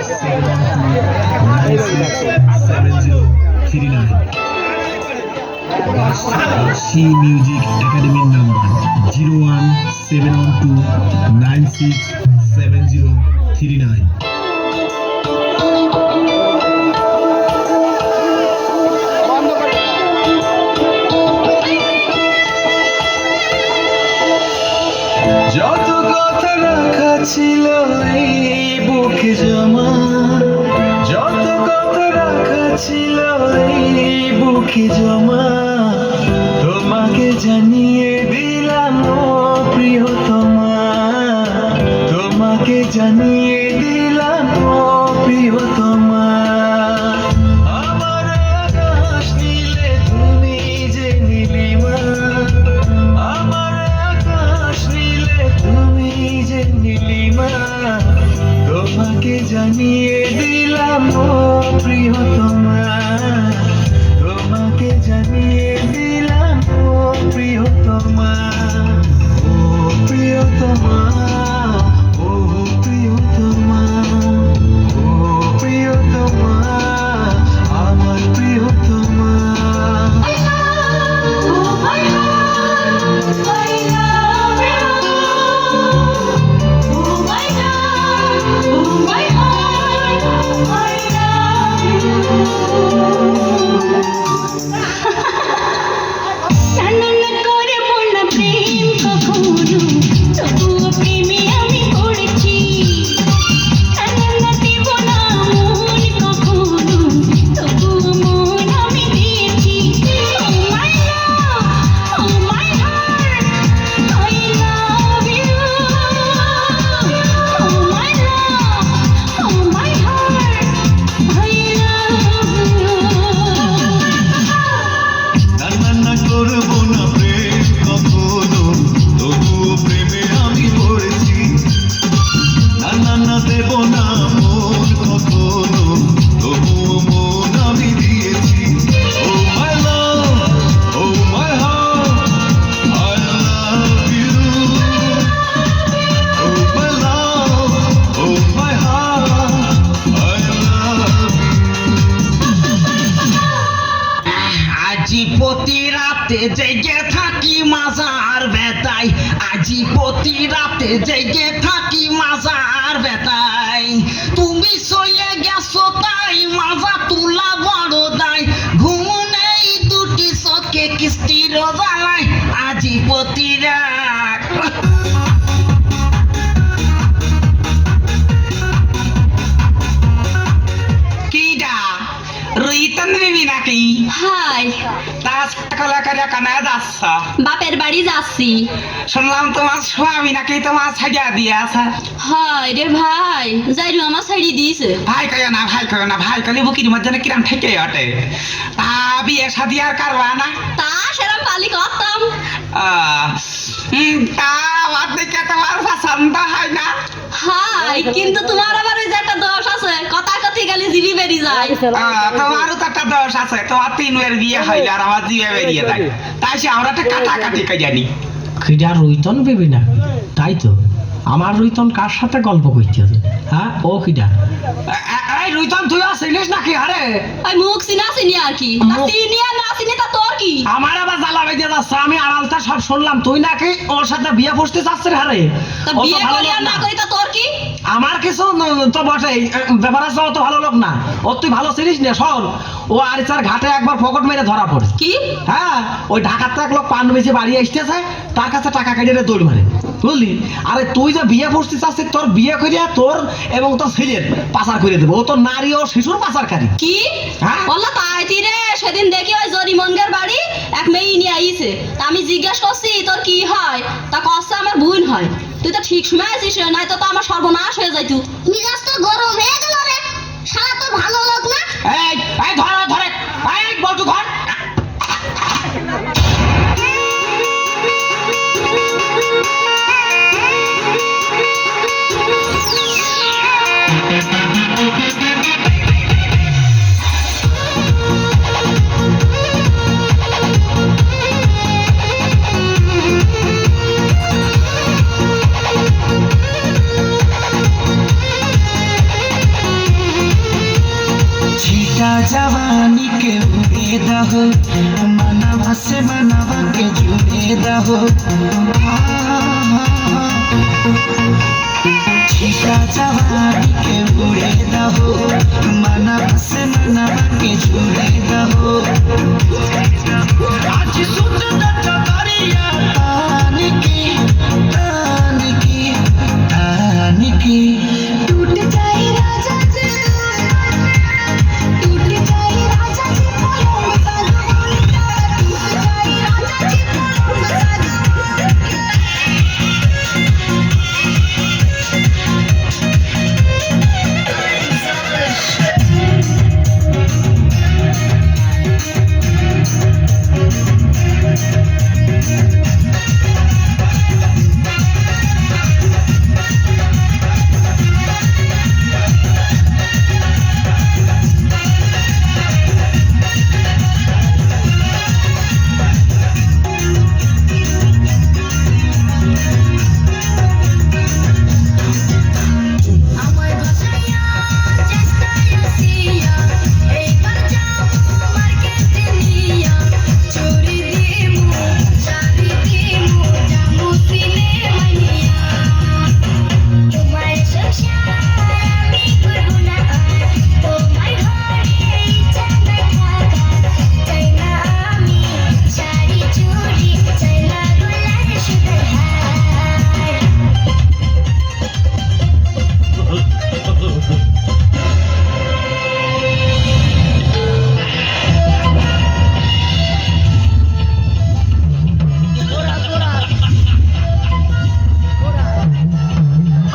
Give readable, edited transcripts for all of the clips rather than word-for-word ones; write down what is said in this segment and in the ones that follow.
712967039 She Music Academy number 01712967039 যত কথা রাখা ছিল এই বুকে জমা, যত কথা রাখা ছিল এই বুকে জমা, তোমাকে জানিয়ে দিলাম ও প্রিয়তমা, তোমাকে জানিয়ে দিলাম ও প্রিয়তমা। আমার আকাশ নীলে তুমি যে নীলিমা, আমার আকাশ নীলে তুমি যে নীলিমা, তোমাকে জানিয়ে দিলাম ও প্রিয়তমা, তোমাকে জানিয়ে দিলাম ও প্রিয়তমা, ও প্রিয়তমা, ও প্রিয়তমা, ও প্রিয়তমা, আমার প্রিয়তমা। প্রতি রাতে জেগে থাকি মাজার বেতাই, আজি প্রতি রাতে জেগে থাকি মাজার বেতাই, তুমি চলে গেছো তাই মাজা তুলা বড় দাই, ঘুম নেই দুটি চোখে কিস্তির জ্বালাই, আজি প্রতি রাত। কিডা রইতন বিবি নাকি? হাই, তাস কলা করে কানায় যাচ্ছ? বাপের বাড়ি যাচ্ছি। শুনলাম তোমার স্বামী নাকি তোমার ছাড়িয়া দিয়ে আছে। হাই রে ভাই, যাইরু আমার ছাড়ি দিয়েছে। ভাই কয় না, ভাই কয় না, ভাই কলে বুকির মধ্যে না কিরাম ঠেকে ওঠে। তা বিয়ে শাদি আর করবা না? তা সেরম পালি করতাম। তা আমার দেখে তোমার পছন্দ হয় না? হাই, কিন্তু তোমার আবার ওই যে একটা দোষ আছে, কথা কথি গেলে জিবি বেরিয়ে যায়। তোমারও তো একটা দোষ আছে, তোমার 3 বের বিয়ে হইলে আর আমার জিভে বেরিয়ে যায়, তাই সে আমরা একটা কাটাকাটি কে জানি। খিডা রইতন ভেবে না, তাই তো আমার রইতন কার সাথে গল্প করতেছে? হ্যাঁ, ও খিডা? এই রুইতন তুই আসিলিস নাকি? আরে ওই মুখ চিনা চিনি আর কি, তা চিনি আর না চিনি তা তোর কি? আমার আবার জ্বালা বেঁধে যাচ্ছে, আমি আড়ালটা সব শুনলাম, তুই নাকি ওর সাথে বিয়ে বসতে চাচ্ছিস। আরে তা বিয়ে করি আর না করি তা তোর কি? আমার কিছু তো বটেই, ব্যাপার আছে, অত ভালো লোক না ও, তুই ভালো চিনিস না। শোন, ও আরিচার ঘাটে একবার পকেট মেরে ধরা পড়ে। কি? হ্যাঁ, ওই ঢাকাতে এক লোক পান বেশি বাড়ি আসতেছে, তার কাছে টাকা কেটে দৌড় মারে, বুঝলি? আরে তুই যে বিয়ে বসতে চাচ্ছিস, তোর বিয়ে করিয়া তোর এবং তোর ছেলের পাচার করে দেবো। ও তো নারী ও শিশুর পাচারকারী। কি? হ্যাঁ? বললা তাই রে, সেদিন দেখি ওই জরিমনগের বাড়ি এক মেয়ে নিয়ে আইছে, তা আমি জিজ্ঞাসা করছি তোর কি হয়, তা কষ্ট আমার বোন হয়। তুই তো ঠিক সময় আছিস, নাই তো আমার সর্বনাশ হয়ে যাইতু। মিজাজ তো গরম হয়ে গেল রে, শালা তো ভালো লোক না। এই এই ধরে ধরে, এই বলতু ধর। छिटा जवानी के उड़े दहो मनवा से मनवा के जुड़े दहो छिटा जवानी के उड़े दहो मनवा से मनवा के जुड़े दहो आज सुत दरिया तानी की टूट जाए राजा जी, टूट जाए राजा जी पलंग सागवान का, टूट जाए राजा जी पलंग सागवान আমার ভাষায়া চেষ্টা আসিয়া এইবার যাবো মার্কেটে নিয়া চুরি দিমু শাড়ি দিমু যাবো সিনেমা নিয়া তোমার সংসার আমি করবো না আর তোমার ঘরে ইচ্ছা নাই থাকার চাই না আমি শাড়ি চুরি চাই না গোলার সুতার হার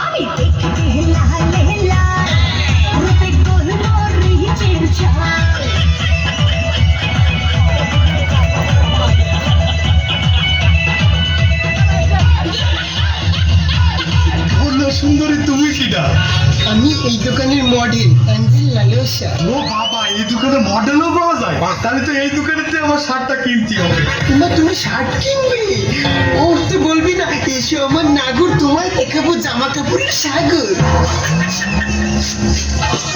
আমি দেখতে লাল লাল রূপে গোল মরিচের ঝাল বললো সুন্দরী তুমি কিনা? আমি এই দোকানের মডেল অ্যাঞ্জেল লালসা ও বাবা, এই দোকানে মডেলও পাওয়া যায়? তাহলে তো এই দোকানেতে আমার শার্টটা কিনতে হবে। তুমি শার্ট কিনবে? ও তো বলবি না, এসো আমার নাগর, তোমায় দেখাবো জামা কাপড়ের সাগর।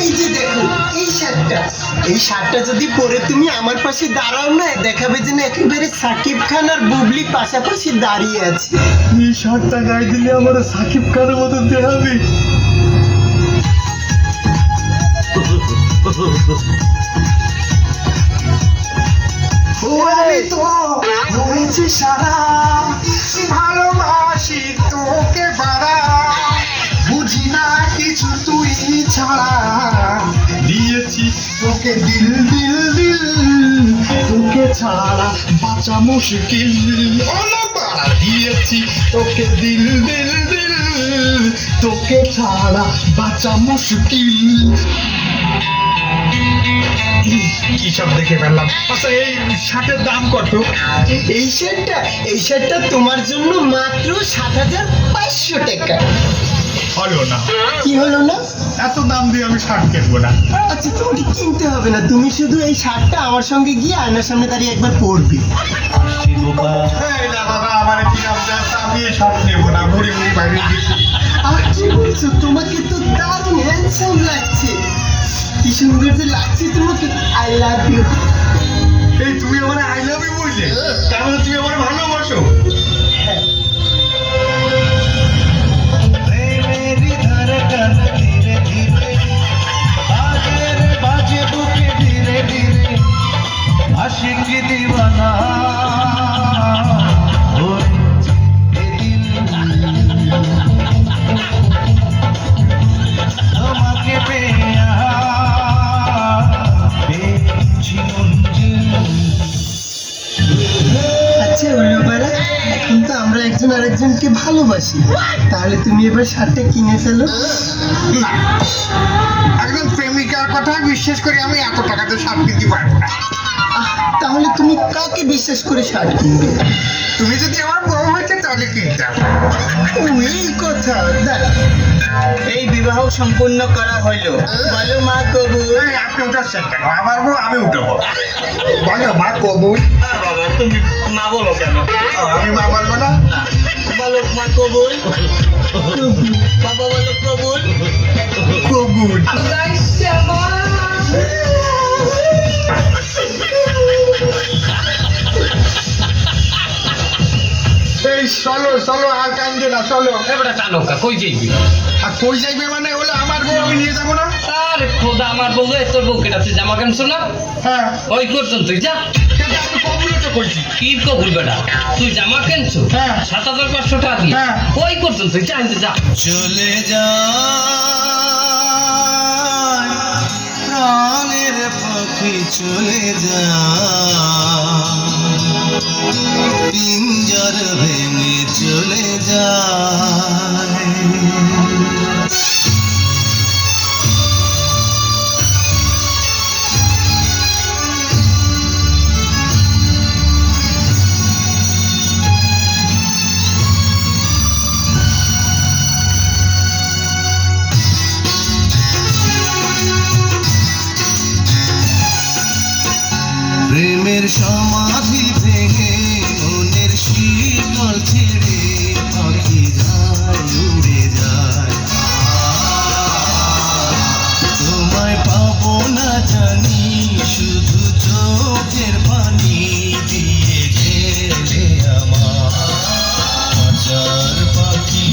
এই যে দেখো এই শার্টটা যদি পরে তুমি আমার পাশে দাঁড়াও না, দেখাবে যেন একেবারে সাকিব খান আর বুবলি পাশাপাশি দাঁড়িয়ে আছে। এই শার্টটা গায়ে দিলে আমার সাকিব খানের মতো দেখাবে। আমি তো হয়েছে সারা, ভালোবাসি তোকে বাড়া, বুঝি না কিছু তুই ছাড়া, দিয়েছি তোকে দিল দিল দিল, তোকে ছাড়া বাঁচা মুশকিল, দিয়েছি তোকে দিল দিল দিল, তোকে ছাড়া বাঁচা মুশকিল। কি সব দেখে ফেললাম। আচ্ছা, এই শার্টের দাম কত? এই শার্টটা তোমার জন্য মাত্র ৭,৫০০ টাকা। হলো না। কি হলো না? এত দাম দিয়ে আমি শার্ট কিনবো না। আচ্ছা, তোমাকে কিনতে হবে না, তুমি শুধু এই শার্টটা আমার সঙ্গে গিয়ে আয়নার সামনে দাঁড়িয়ে একবার পরবে। এই না দাদা, আমার কি নাম জানতো, আমি এই শার্ট নেবো না, ঘুরে ঘুরে বাইরে গেছি। আর কি বলছো? তোমাকে তো দারুণ হ্যান্ডসাম লাগছে, কি সুন্দর যে লাগছে তোমাকে। I love you. এই তুমি আমার আই লাভ ইউ বললে, তার মানে তুমি আমার ভালোবাসো। मेरी धड़कन धीरे धीरे आगे रे बाजे बुके धीरे धीरे आशिक दीवाना हो ये दिल তোমাকে পেয়া পেয়েছি মঞ্জিল। আচ্ছা উল্লুপাড়া, এখন তো আমরা একজন আরেকজনকে ভালোবাসি, তাহলে তুমি এবার শার্টটা কিনে ফেলো। একজন প্রেমিকার কথা বিশ্বাস করে আমি এত টাকাতে শার্ট কিনতে পারবো না। তাহলে তুমি কাকে বিশ্বাস করে শার্ট কিনবে? তুমি যদি আমার বউ হইতে তাহলে কিনতাম। ও, এই কথা। দাঁড়া, এই বিবাহ সম্পূর্ণ করা হইল, বলো মা কবুল। এই, আপনি উঠাচ্ছেন কেন? আমার বউ আমি উঠাবো। বলো মা কবুল। বাবা তুমি মা বলো কেন? আমি মা বলবো না। বলো মা কবুল। বাবা বলো কবুল। কবুল। চলো চলো আর কান্দে না চলো। এবারে চালকা কই যাইবি? আর কই যাইবে মানে হলো আমার বউ আমি নিয়ে যাবো না? আরে খোদা আমার বউ তোর বউ কেটা তুই জামা কেনছো না? হ্যাঁ ওই করছেন তুই যা। কিন্তু আমি কবুলে তো কইছি। কি কবুল বেটা? তুই জামা কেনছো? হ্যাঁ। ৭,৫০০ টাকা দিয়ে। হ্যাঁ। ওই করছেন তুই যা যা। চলে যায় প্রাণের পাখি চলে যায় পিঞ্জর ভেঙে চলে যায় প্রেমের সমাধি ভেঙে মনের শীতল ছেড়ে পাখি যায় উড়ে যায় তোমায় পাবো না জানি শুধু চোখের পানি দিয়ে গেলে আমার হাজার পাখি